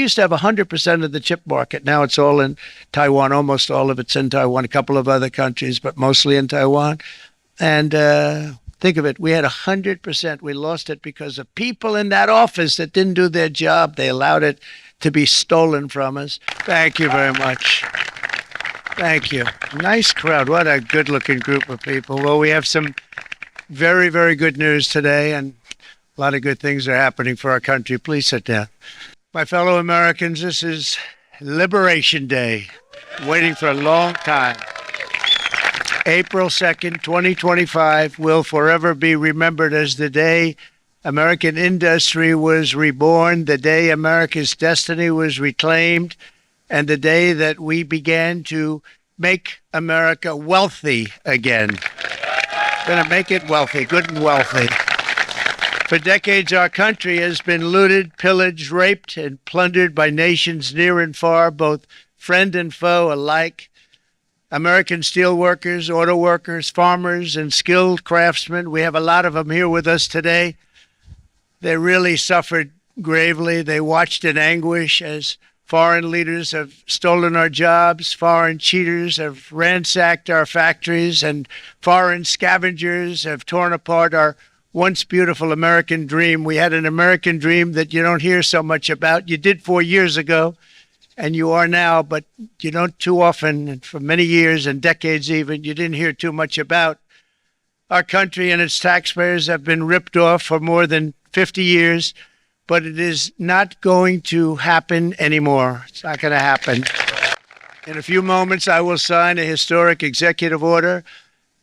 used to have 100% of the chip market. Now it's all in Taiwan. Almost all of it's in Taiwan, a couple of other countries, but mostly in Taiwan. And think of it, we had 100%. We lost it because of people in that office that didn't do their job. They allowed it to be stolen from us. Thank you very much. Thank you. Nice crowd. What a good-looking group of people. Well, we have some very, very good news today, and a lot of good things are happening for our country. Please sit down. My fellow Americans, this is Liberation Day. Waiting for a long time. April 2nd, 2025 will forever be remembered as the day American industry was reborn, the day America's destiny was reclaimed, and the day that we began to make America wealthy again. Going to make it wealthy, good and wealthy. For decades, our country has been looted, pillaged, raped, and plundered by nations near and far, both friend and foe alike. American steel workers, auto workers, farmers, and skilled craftsmen, we have a lot of them here with us today. They really suffered gravely. They watched in anguish as foreign leaders have stolen our jobs, foreign cheaters have ransacked our factories, and foreign scavengers have torn apart our once beautiful American dream. We had an American dream that you don't hear so much about. You did 4 years ago, and you are now, but you don't too often, and for many years and decades even, you didn't hear too much about. Our country and its taxpayers have been ripped off for more than 50 years, but it is not going to happen anymore. It's not going to happen. In a few moments, I will sign a historic executive order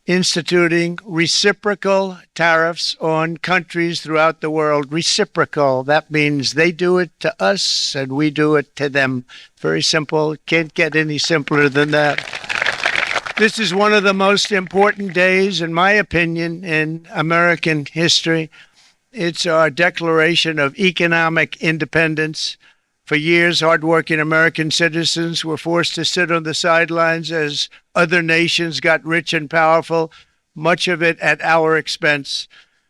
instituting reciprocal tariffs on countries throughout the world. Reciprocal, that means they do it to us and we do it to them. Very simple. Can't get any simpler than that. This is one of the most important days, in my opinion, in American history. It's our declaration of economic independence. For years, hardworking American citizens were forced to sit on the sidelines as other nations got rich and powerful, much of it at our expense.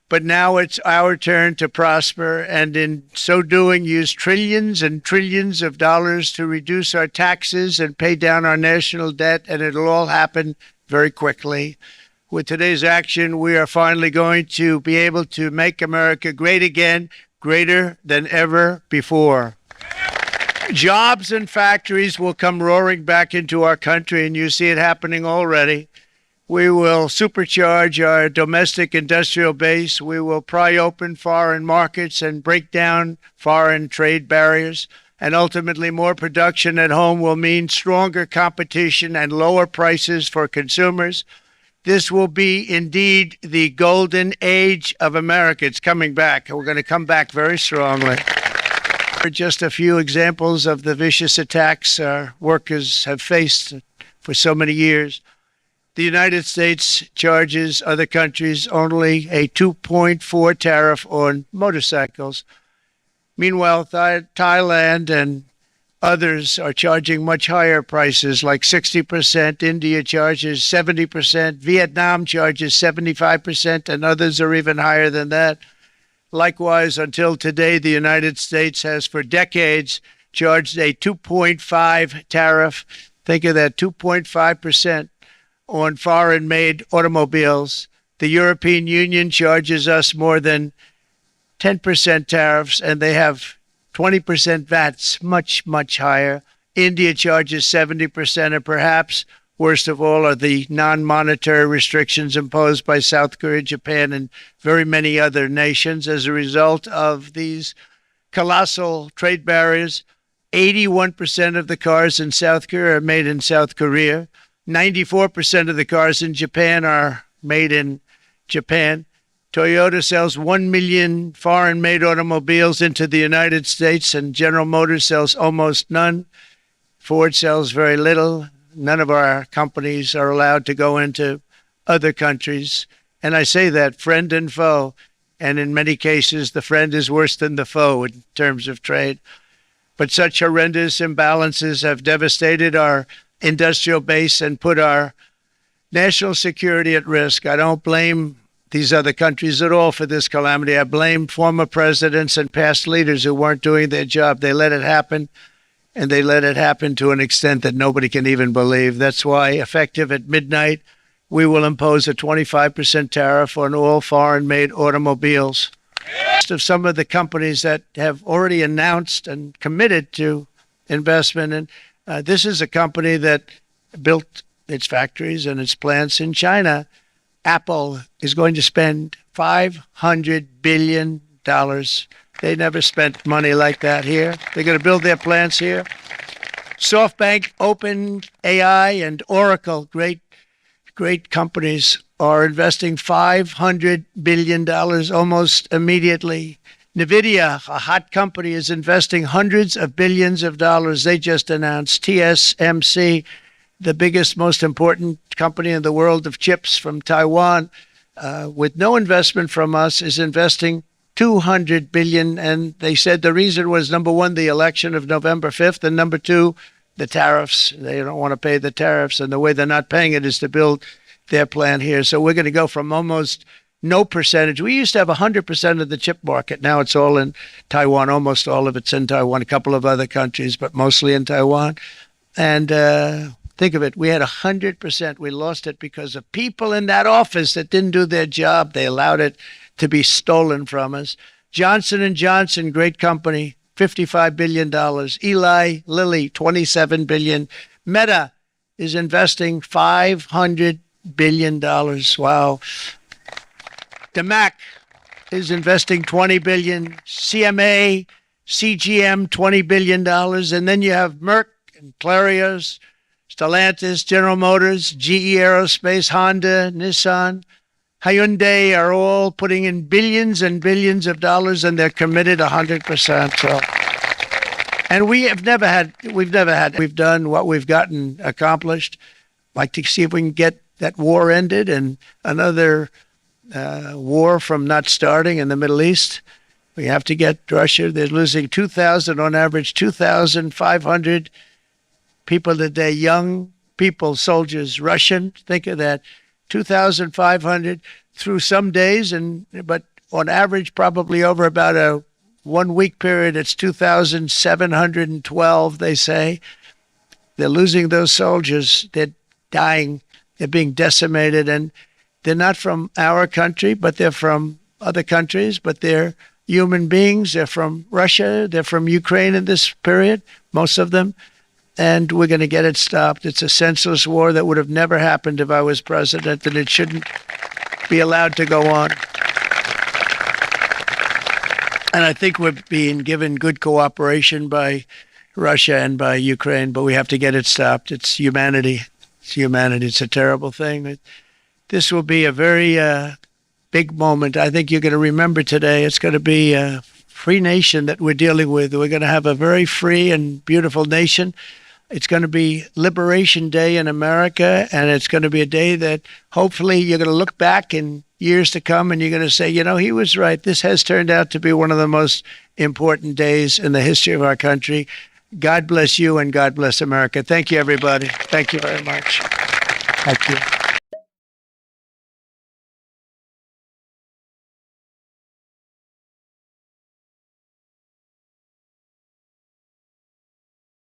But now it's our turn to prosper, and in so doing, use trillions and trillions of dollars to reduce our taxes and pay down our national debt, and it'll all happen very quickly. With today's action, we are finally going to be able to make America great again, greater than ever before. Jobs and factories will come roaring back into our country, and you see it happening already. We will supercharge our domestic industrial base. We will pry open foreign markets and break down foreign trade barriers. And ultimately, more production at home will mean stronger competition and lower prices for consumers. This will be indeed the golden age of America. It's coming back. We're going to come back very strongly. Just a few examples of the vicious attacks our workers have faced for so many years. The United States charges other countries only a 2.4 tariff on motorcycles. Meanwhile, Thailand and others are charging much higher prices, like 60%. India charges 70%. Vietnam charges 75%, and others are even higher than that. Likewise, until today, the United States has for decades charged a 2.5 tariff. Think of that, 2.5% on foreign-made automobiles. The European Union charges us more than 10% tariffs, and they have 20% VATs, much, much higher. India charges 70%, and perhaps worst of all are the non-monetary restrictions imposed by South Korea, Japan, and very many other nations. As a result of these colossal trade barriers, 81% of the cars in South Korea are made in South Korea. 94% of the cars in Japan are made in Japan. Toyota sells 1 million foreign-made automobiles into the United States, and General Motors sells almost none. Ford sells very little. None of our companies are allowed to go into other countries. And I say that, friend and foe. And in many cases, the friend is worse than the foe in terms of trade. But such horrendous imbalances have devastated our industrial base and put our national security at risk. I don't blame these other countries at all for this calamity. I blame former presidents and past leaders who weren't doing their job. They let it happen, and they let it happen to an extent that nobody can even believe. That's why, effective at midnight, we will impose a 25% tariff on all foreign-made automobiles. Of some of the companies that have already announced and committed to investment. And this is a company that built its factories and its plants in China. Apple is going to spend $500 billion. They never spent money like that here. They're going to build their plants here. SoftBank, OpenAI, and Oracle, great companies, are investing $500 billion almost immediately. NVIDIA, a hot company, is investing hundreds of billions of dollars. They just announced. TSMC, the biggest, most important company in the world of chips from Taiwan, with no investment from us, is investing $200 billion. And they said the reason was, number one, the election of November 5th, and number two, the tariffs. They don't want to pay the tariffs, and the way they're not paying it is to build their plant here. So we're going to go from almost no percentage. We used to have 100% of the chip market. Now it's all in Taiwan. Almost all of it's in Taiwan, a couple of other countries, but mostly in Taiwan. And think of it, we had 100%. We lost it because of people in that office that didn't do their job. They allowed it to be stolen from us. Johnson & Johnson, great company, $55 billion. Eli Lilly, $27 billion. Meta is investing $500 billion. Wow. DeMac is investing $20 billion. CMA, CGM, $20 billion. And then you have Merck and Clarios, Stellantis, General Motors, GE Aerospace, Honda, Nissan, Hyundai are all putting in billions and billions of dollars, and they're committed 100%. So, and we've done what we've gotten accomplished. Like to see if we can get that war ended and another war from not starting in the Middle East. We have to get Russia. They're losing 2,000 on average, 2,500 people a day, young people, soldiers, Russian. Think of that, 2,500 through some days, but on average, probably over about a 1 week period, it's 2,712, they say. They're losing those soldiers. They're dying. They're being decimated. And they're not from our country, but they're from other countries, but they're human beings. They're from Russia. They're from Ukraine in this period, most of them. And we're going to get it stopped. It's a senseless war that would have never happened if I was president, and it shouldn't be allowed to go on. And I think we're being given good cooperation by Russia and by Ukraine, but we have to get it stopped. It's humanity. It's humanity. It's a terrible thing. This will be a very big moment. I think you're going to remember today. It's going to be a free nation that we're dealing with. We're going to have a very free and beautiful nation. It's going to be Liberation Day in America, and it's going to be a day that hopefully you're going to look back in years to come and you're going to say, you know, he was right. This has turned out to be one of the most important days in the history of our country. God bless you and God bless America. Thank you, everybody. Thank you very much. Thank you.